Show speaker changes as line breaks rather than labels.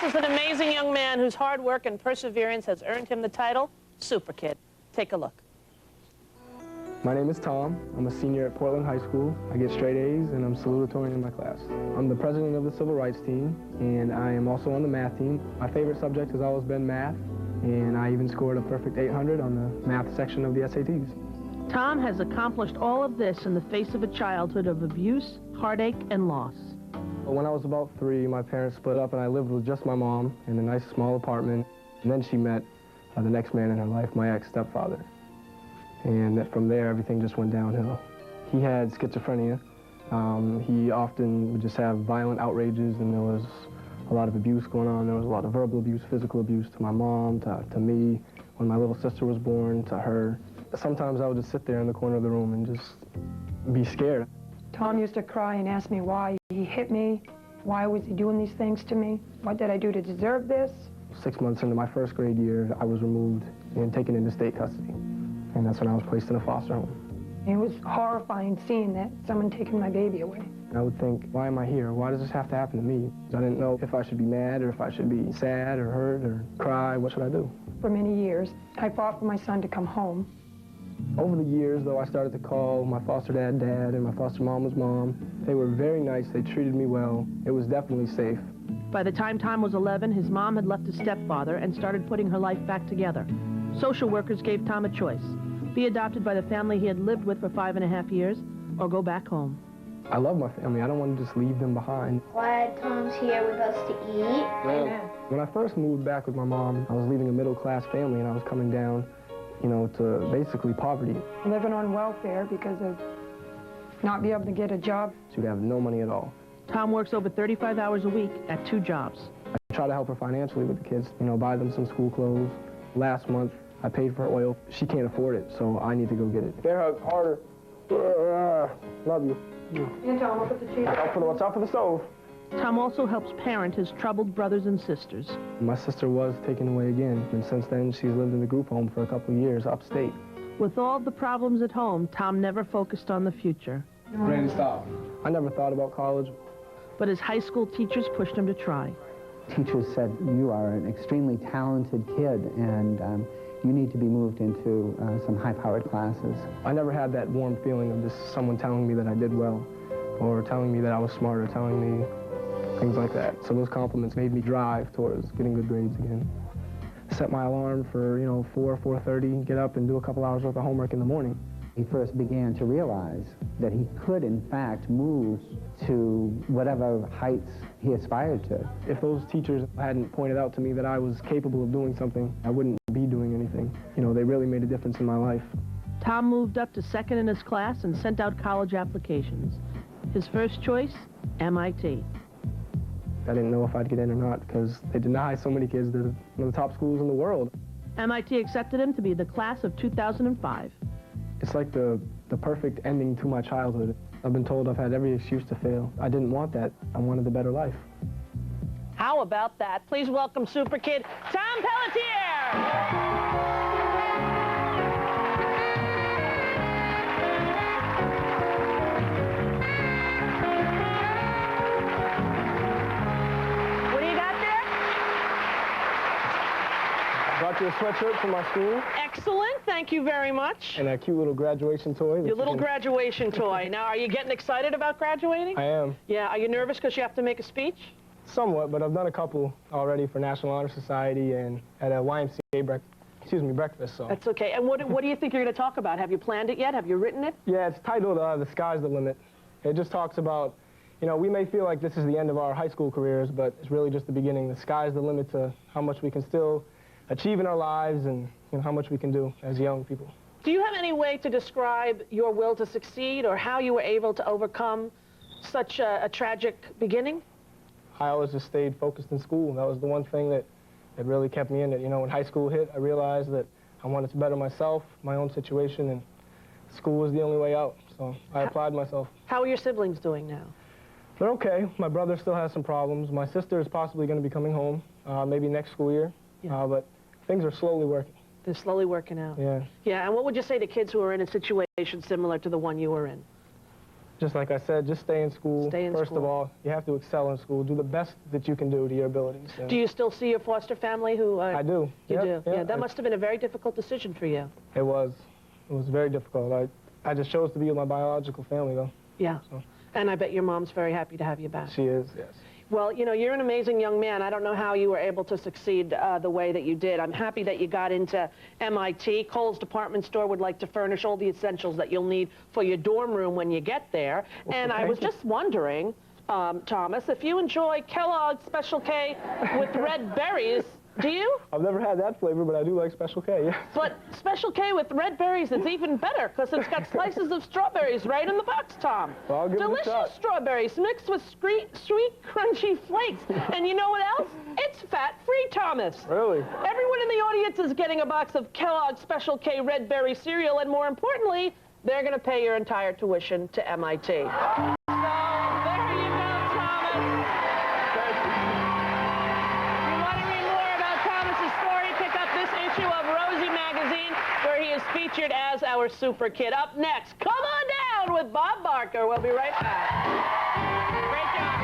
is an amazing young man whose hard work and perseverance has earned him the title SuperKid. Take a look.
My name is Tom. I'm a senior at Portland High School. I get straight A's and I'm salutatorian in my class. I'm the president of the civil rights team and I am also on the math team. My favorite subject has always been math, and I even scored a perfect 800 on the math section of the SATs.
Tom has accomplished all of this in the face of a childhood of abuse, heartache, and loss.
When I was about 3, my parents split up and I lived with just my mom in a nice small apartment. And then she met the next man in her life, my ex-stepfather. And from there, everything just went downhill. He had schizophrenia. He often would just have violent outrages, and there was a lot of abuse going on. There was a lot of verbal abuse, physical abuse to my mom, to me. When my little sister was born, to her. Sometimes I would just sit there in the corner of the room and just be scared.
Tom used to cry and ask me why he hit me. Why was he doing these things to me? What did I do to deserve this?
6 months into my first grade year, I was removed and taken into state custody. And that's when I was placed in a foster home.
It was horrifying seeing that, someone taking my baby away.
I would think, why am I here? Why does this have to happen to me? I didn't know if I should be mad or if I should be sad or hurt or cry. What should I do?
For many years, I fought for my son to come home.
Over the years, though, I started to call my foster dad, Dad, and my foster mom was Mom. They were very nice. They treated me well. It was definitely safe.
By the time Tom was 11, his mom had left his stepfather and started putting her life back together. Social workers gave Tom a choice: be adopted by the family he had lived with for 5.5 years, or go back home.
I love my family. I don't want to just leave them behind.
Glad Tom's here with us to eat.
Yeah. When I first moved back with my mom, I was leaving a middle-class family, and I was coming down, you know, to basically poverty.
Living on welfare because of not being able to get a job.
She'd have no money at all.
Tom works over 35 hours a week at 2 jobs.
I try to help her financially with the kids, you know, buy them some school clothes. Last month, I paid for her oil. She can't afford it, so I need to go get it. Bear hug, harder. Love you.
And Tom, look at the chair.
Watch out for the stove.
Tom also helps parent his troubled brothers and sisters.
My sister was taken away again, and since then she's lived in the group home for a couple of years upstate.
With all the problems at home, Tom never focused on the future.
Randy, stop. I never thought about college.
But his high school teachers pushed him to try.
Teachers said, you are an extremely talented kid, and you need to be moved into some high-powered classes.
I never had that warm feeling of just someone telling me that I did well, or telling me that I was smart, or telling me things like that. So those compliments made me drive towards getting good grades again. Set my alarm for, 4:30, get up and do a couple hours worth of homework in the morning.
He first began to realize that he could, in fact, move to whatever heights he aspired to.
If those teachers hadn't pointed out to me that I was capable of doing something, I wouldn't be doing anything. They really made a difference in my life.
Tom moved up to second in his class and sent out college applications. His first choice, MIT.
I didn't know if I'd get in or not because they deny so many kids to one of the top schools in the world.
MIT accepted him to be the class of 2005.
It's like the perfect ending to my childhood. I've been told I've had every excuse to fail. I didn't want that. I wanted a better life.
How about that? Please welcome SuperKid, Tom Pelletier!
Brought you a sweatshirt from my school.
Excellent, thank you very much.
And a cute little graduation toy.
Your little graduation toy. Now, are you getting excited about graduating?
I am.
Yeah, are you nervous because you have to make a speech?
Somewhat, but I've done a couple already for National Honor Society and at a YMCA breakfast. So.
That's okay. And what do you think you're going to talk about? Have you planned it yet? Have you written it?
Yeah, it's titled The Sky's the Limit. It just talks about, we may feel like this is the end of our high school careers, but it's really just the beginning. The sky's the limit to how much we can still achieve in our lives and how much we can do as young people.
Do you have any way to describe your will to succeed or how you were able to overcome such a tragic beginning?
I always just stayed focused in school. That was the one thing that really kept me in it. When high school hit, I realized that I wanted to better myself, my own situation, and school was the only way out. So I applied myself.
How are your siblings doing now?
They're okay. My brother still has some problems. My sister is possibly going to be coming home, maybe next school year.
Yeah.
But things are slowly working.
They're slowly working out.
Yeah.
Yeah, and what would you say to kids who are in a situation similar to the one you were in?
Just like I said, just stay in school.
Stay in
First
school.
of all, you have to excel in school. Do the best that you can do to your abilities.
Do you still see your foster family who...
I do.
You
Yep,
do?
yep.
Yeah, that must have been a very difficult decision for you.
It was. It was very difficult. I just chose to be with my biological family, though.
Yeah.
So.
And I bet your mom's very happy to have you back.
She is, yes.
Well, you know, you're an amazing young man. I don't know how you were able to succeed the way that you did. I'm happy that you got into MIT. Kohl's department store would like to furnish all the essentials that you'll need for your dorm room when you get there. And I was just wondering, Thomas, if you enjoy Kellogg's Special K with red berries, do you?
I've never had that flavor, but I do like Special K, yes.
But Special K with red berries is even better because it's got slices of strawberries right in the box, Tom.
Well, I'll give it a
Delicious
shot.
strawberries mixed with sweet, crunchy flakes. And you know what else? It's fat-free, Thomas.
Really?
Everyone in the audience is getting a box of Kellogg's Special K red berry cereal, and more importantly, they're going to pay your entire tuition to MIT. So, there you go, Thomas. Of Rosie magazine, where he is featured as our super kid. Up next, Come On Down with Bob Barker. We'll be right back. Great job.